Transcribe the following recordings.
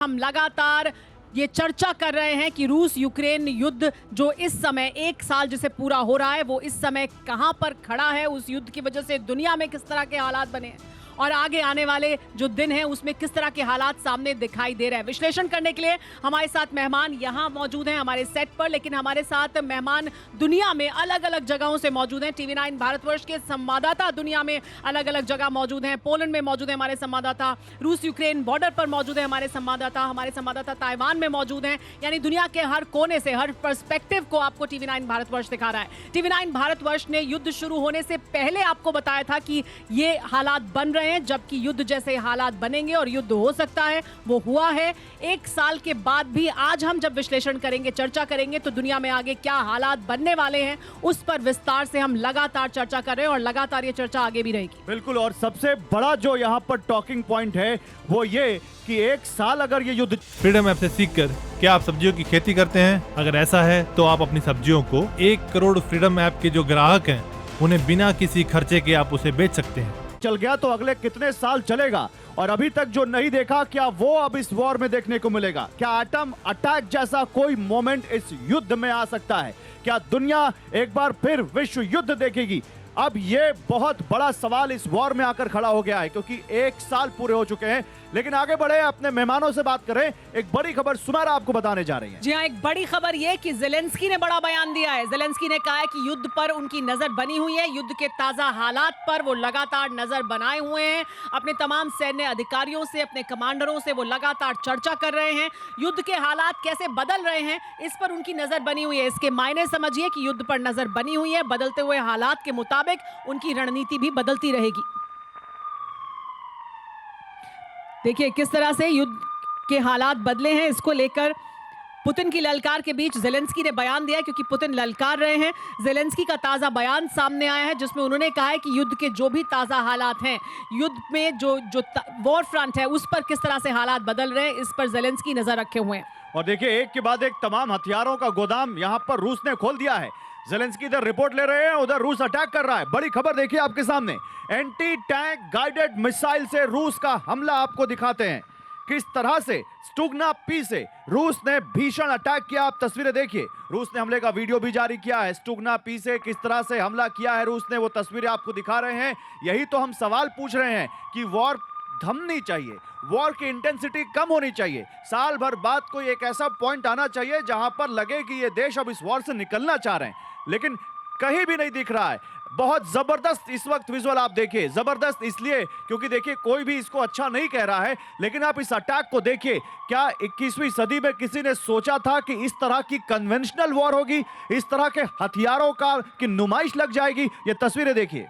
हम लगातार ये चर्चा कर रहे हैं कि रूस यूक्रेन युद्ध जो इस समय 1 साल जिसे पूरा हो रहा है, वो इस समय कहां पर खड़ा है। उस युद्ध की वजह से दुनिया में किस तरह के हालात बने हैं और आगे आने वाले जो दिन हैं उसमें किस तरह के हालात सामने दिखाई दे रहे हैं। विश्लेषण करने के लिए हमारे साथ मेहमान यहां मौजूद हैं हमारे सेट पर, लेकिन हमारे साथ मेहमान दुनिया में अलग अलग जगहों से मौजूद हैं। टीवी 9 भारतवर्ष के संवाददाता दुनिया में अलग अलग जगह मौजूद हैं। पोलैंड में मौजूद है हमारे संवाददाता, रूस यूक्रेन बॉर्डर पर मौजूद है हमारे संवाददाता ताइवान में मौजूद हैं। यानी दुनिया के हर कोने से, हर पर्सपेक्टिव को आपको टीवी 9 भारतवर्ष दिखा रहा है। टीवी 9 भारतवर्ष ने युद्ध शुरू होने से पहले आपको बताया था कि ये हालात बन रहे हैं, जबकि युद्ध जैसे हालात बनेंगे और युद्ध हो सकता है, वो हुआ है। 1 साल के बाद भी आज हम जब विश्लेषण करेंगे, चर्चा करेंगे, तो दुनिया में आगे क्या हालात बनने वाले हैं उस पर विस्तार से हम लगातार चर्चा कर रहे हैं और लगातार ये चर्चा आगे भी रहेगी। बिल्कुल, और सबसे बड़ा जो यहाँ पर टॉकिंग पॉइंट है वो ये कि 1 साल अगर ये युद्ध फ्रीडम ऐप से सीखकर क्या आप सब्जियों की खेती करते हैं? अगर ऐसा है तो आप अपनी सब्जियों को 1 करोड़ फ्रीडम ऐप के जो ग्राहक हैं उन्हें बिना किसी खर्चे के आप उसे बेच सकते हैं। चल गया तो अगले कितने साल चलेगा, और अभी तक जो नहीं देखा, क्या वो अब इस वॉर में देखने को मिलेगा? क्या एटम अटैक जैसा कोई मोमेंट इस युद्ध में आ सकता है? क्या दुनिया एक बार फिर विश्व युद्ध देखेगी? अब ये बहुत बड़ा सवाल इस वॉर में आकर खड़ा हो गया है, क्योंकि 1 साल पूरे हो चुके हैं। लेकिन आगे बढ़े, अपने मेहमानों से बात करें। एक बड़ी खबर सुमेरा आपको बताने जा रही है। जी हाँ, एक बड़ी खबर ये कि ज़ेलेंस्की ने बड़ा बयान दिया है। ज़ेलेंस्की ने कहा है कि युद्ध पर उनकी नजर बनी हुई है, युद्ध के ताजा हालात पर वो लगातार नजर बनाए हुए हैं। अपने तमाम सैन्य अधिकारियों से, अपने कमांडरों से वो लगातार चर्चा कर रहे हैं। युद्ध के हालात कैसे बदल रहे हैं इस पर उनकी नजर बनी हुई है। इसके मायने समझिए कि युद्ध पर नजर बनी हुई है, बदलते हुए हालात के मुताबिक उनकी रणनीति भी बदलती रहेगी। देखिए किस तरह से युद्ध के हालात बदले हैं, इसको लेकर पुतिन की ललकार के बीच ज़ेलेंस्की ने बयान दिया, क्योंकि पुतिन ललकार रहे हैं। ज़ेलेंस्की का ताज़ा बयान सामने आया है जिसमें उन्होंने कहा है कि युद्ध के जो भी ताज़ा हालात हैं, युद्ध में जो वॉर फ्रंट है उस पर किस तरह से हालात बदल रहे हैं, इस पर ज़ेलेंस्की नजर रखे हुए हैं। और देखिए, एक के बाद एक तमाम हथियारों का गोदाम यहाँ पर रूस ने खोल दिया है। ज़ेलेंस्की इधर रिपोर्ट ले रहे हैं, उधर रूस अटैक कर रहा है। बड़ी खबर देखिए आपके सामने, एंटी टैंक गाइडेड मिसाइल से रूस का हमला आपको दिखाते हैं। किस तरह से स्टुगना पी से रूस ने भीषण अटैक किया, आप तस्वीरें देखिए। रूस ने हमले का वीडियो भी जारी किया है। स्टुगना पी से किस तरह से हमला किया है रूस ने, वो तस्वीरें आपको दिखा रहे हैं। यही तो हम सवाल पूछ रहे हैं कि वॉर थमनी चाहिए, वॉर की इंटेंसिटी कम होनी चाहिए। साल भर बाद कोई एक ऐसा पॉइंट आना चाहिए जहां पर लगे कि ये देश अब इस वॉर से निकलना चाह रहे हैं, लेकिन कहीं भी नहीं दिख रहा है। बहुत जबरदस्त इस वक्त विजुअल आप देखिए। जबरदस्त इसलिए क्योंकि देखिए कोई भी इसको अच्छा नहीं कह रहा है, लेकिन आप इस अटैक को देखिए। क्या 21वीं सदी में किसी ने सोचा था कि इस तरह की कन्वेंशनल वॉर होगी, इस तरह के हथियारों की नुमाइश लग जाएगी? ये तस्वीरें देखिए।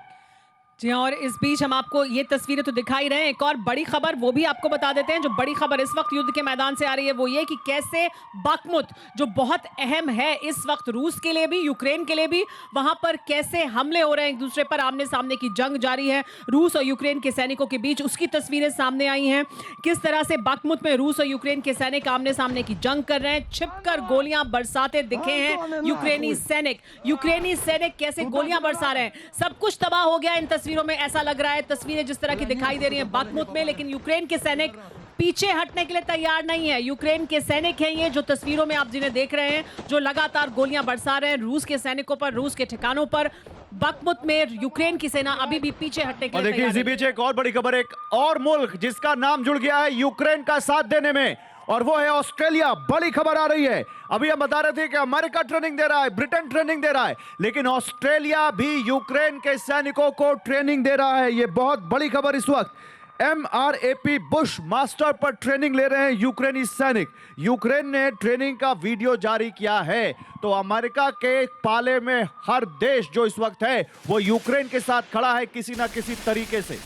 जी हाँ, और इस बीच हम आपको ये तस्वीरें तो दिखा ही रहे हैं। एक और बड़ी खबर वो भी आपको बता देते हैं। जो बड़ी खबर इस वक्त युद्ध के मैदान से आ रही है वो ये कि कैसे बाखमुत, जो बहुत अहम है इस वक्त रूस के लिए भी, यूक्रेन के लिए भी, वहां पर कैसे हमले हो रहे हैं, एक दूसरे पर आमने सामने की जंग जारी है रूस और यूक्रेन के सैनिकों के बीच, उसकी तस्वीरें सामने आई हैं। किस तरह से बाखमुत में रूस और यूक्रेन के सैनिक आमने सामने की जंग कर रहे हैं, छिपकर गोलियां बरसाते दिखे हैं यूक्रेनी सैनिक कैसे गोलियां बरसा रहे हैं। सब कुछ तबाह हो गया इन तस्वीरों में, ऐसा लग रहा है। तस्वीरें जिस तरह की दिखाई दे रही हैं बाखमुत में, लेकिन यूक्रेन के सैनिक पीछे हटने के लिए तैयार नहीं है। यूक्रेन के सैनिक हैं ये जो तस्वीरों में आप जिन्हें देख रहे हैं, जो लगातार गोलियां बरसा रहे हैं रूस के सैनिकों पर, रूस के ठिकानों पर। बाखमुत में यूक्रेन की सेना अभी भी पीछे हटने के लिए देखिए इसी बीच एक और बड़ी खबर, एक और मुल्क जिसका नाम जुड़ गया है यूक्रेन का साथ देने में, और वो है ऑस्ट्रेलिया। बड़ी खबर आ रही है। अभी हम बता रहे थे कि अमेरिका ट्रेनिंग दे रहा है, ब्रिटेन ट्रेनिंग दे रहा है, लेकिन ऑस्ट्रेलिया भी यूक्रेन के सैनिकों को ट्रेनिंग दे रहा है। ये बहुत बड़ी खबर इस वक्त। MRAP बुश मास्टर पर ट्रेनिंग ले रहे हैं यूक्रेनी सैनिक। यूक्रेन ने ट्रेनिंग का वीडियो जारी किया है, तो अमेरिका के पाले में हर देश जो इस वक्त है वो यूक्रेन के साथ खड़ा है किसी ना किसी तरीके से।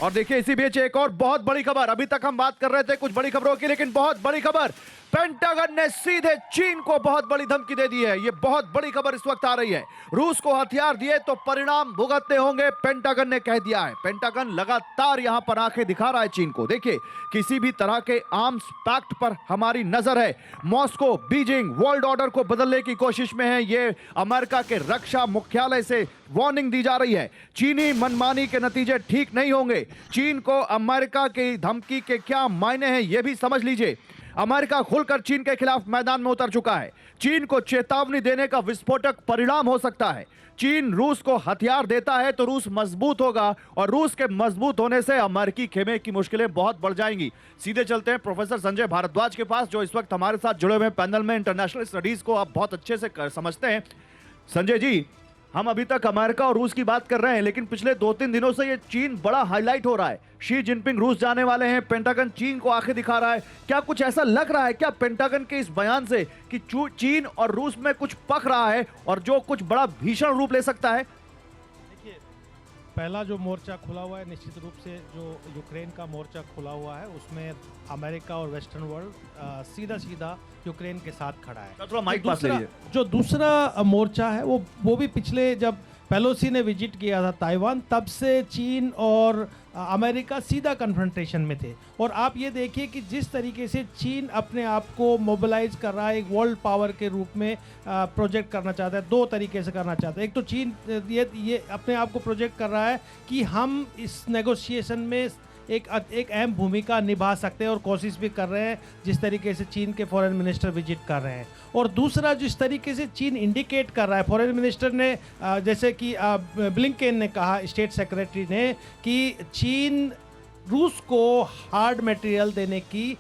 और देखिए इसी बीच एक और बहुत बड़ी खबर। अभी तक हम बात कर रहे थे कुछ बड़ी खबरों की, लेकिन बहुत बड़ी खबर, पेंटागन ने सीधे चीन को बहुत बड़ी धमकी दे दी है। ये बहुत बड़ी खबर इस वक्त आ रही है। रूस को हथियार दिए तो परिणाम भुगतने होंगे, पेंटागन ने कह दिया है। पेंटागन लगातार यहां पर आंखें दिखा रहा है चीन को। देखिए किसी भी तरह के आर्म्स पैक्ट पर हमारी नजर है। मॉस्को, बीजिंग वर्ल्ड ऑर्डर को बदलने की कोशिश में है। ये अमेरिका के रक्षा मुख्यालय से वार्निंग दी जा रही है। चीनी मनमानी के नतीजे ठीक नहीं होंगे। चीन को अमेरिका की धमकी के क्या मायने हैं यह भी समझ लीजिए। अमेरिका खुलकर चीन के खिलाफ मैदान में उतर चुका है। चीन को चेतावनी देने का विस्फोटक परिणाम हो सकता है। चीन रूस को हथियार देता है तो रूस मजबूत होगा और रूस के मजबूत होने से अमेरिकी खेमे की मुश्किलें बहुत बढ़ जाएंगी। सीधे चलते हैं प्रोफेसर संजय भारद्वाज के पास, जो इस वक्त हमारे साथ जुड़े हुए पैनल में इंटरनेशनल स्टडीज को आप बहुत अच्छे से समझते हैं। संजय जी, हम अभी तक अमेरिका और रूस की बात कर रहे हैं, लेकिन पिछले 2-3 दिनों से ये चीन बड़ा हाईलाइट हो रहा है। शी जिनपिंग रूस जाने वाले हैं, पेंटागन चीन को आंखें दिखा रहा है। क्या कुछ ऐसा लग रहा है क्या पेंटागन के इस बयान से कि चीन और रूस में कुछ पक रहा है और जो कुछ बड़ा भीषण रूप ले सकता है? देखिए, पहला जो मोर्चा खुला हुआ है, निश्चित रूप से जो यूक्रेन का मोर्चा खुला हुआ है, उसमें अमेरिका और वेस्टर्न वर्ल्ड सीधा सीधा यूक्रेन के साथ खड़ा है। थोड़ा माइक पास ले लीजिए। जो दूसरा मोर्चा है वो भी पिछले जब पेलोसी ने विजिट किया था ताइवान, तब से चीन और अमेरिका सीधा कन्फ्रंटेशन में थे। और आप ये देखिए कि जिस तरीके से चीन अपने आप को मोबिलाइज कर रहा है, एक वर्ल्ड पावर के रूप में प्रोजेक्ट करना चाहता है, दो तरीके से करना चाहता है। एक तो चीन ये अपने आप को प्रोजेक्ट कर रहा है कि हम इस नेगोशिएशन में एक अहम भूमिका निभा सकते हैं और कोशिश भी कर रहे हैं, जिस तरीके से चीन के फॉरेन मिनिस्टर विजिट कर रहे हैं। और दूसरा, जिस तरीके से चीन इंडिकेट कर रहा है, फॉरेन मिनिस्टर ने जैसे कि ब्लिंकेन ने कहा, स्टेट सेक्रेटरी ने, कि चीन रूस को हार्ड मटेरियल देने की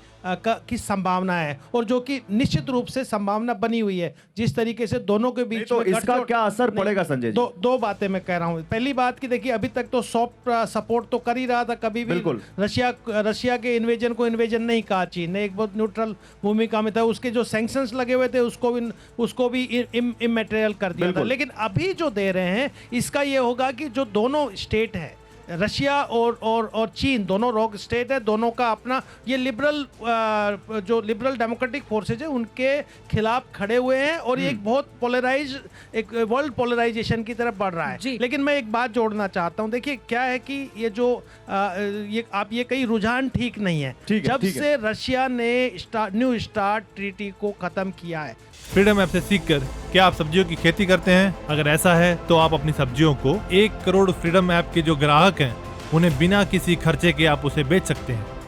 संभावना है, और जो कि निश्चित रूप से संभावना बनी हुई है। जिस तरीके से दोनों के बीच तो इसका क्या असर पड़ेगा संजय जी? दो बातें मैं कह रहा हूं। पहली बात कि देखिए, अभी तक तो सॉफ्ट सपोर्ट तो कर ही रहा था, कभी भी रशिया के इन्वेजन को इन्वेजन नहीं कहा चीन ने, एक बहुत न्यूट्रल भूमिका में था। उसके जो सैंक्शंस लगे हुए थे उसको भी इमैटेरियल कर दिया था। लेकिन अभी जो दे रहे हैं, इसका ये होगा कि जो दोनों स्टेट है, रशिया और चीन, दोनों रॉक स्टेट है, दोनों का अपना ये जो लिबरल डेमोक्रेटिक फोर्सेज है उनके खिलाफ खड़े हुए हैं, और ये एक बहुत एक वर्ल्ड पोलराइजेशन की तरफ बढ़ रहा है। लेकिन मैं एक बात जोड़ना चाहता हूं। देखिए, क्या है कि ये जो आप ये कई रुझान ठीक नहीं है। जब से रशिया ने न्यू स्टार्ट ट्रीटी को खत्म किया है। फ्रीडम ऐप से सीखकर क्या आप सब्जियों की खेती करते हैं? अगर ऐसा है तो आप अपनी सब्जियों को 1 करोड़ फ्रीडम ऐप के जो ग्राहक हैं उन्हें बिना किसी खर्चे के आप उसे बेच सकते हैं।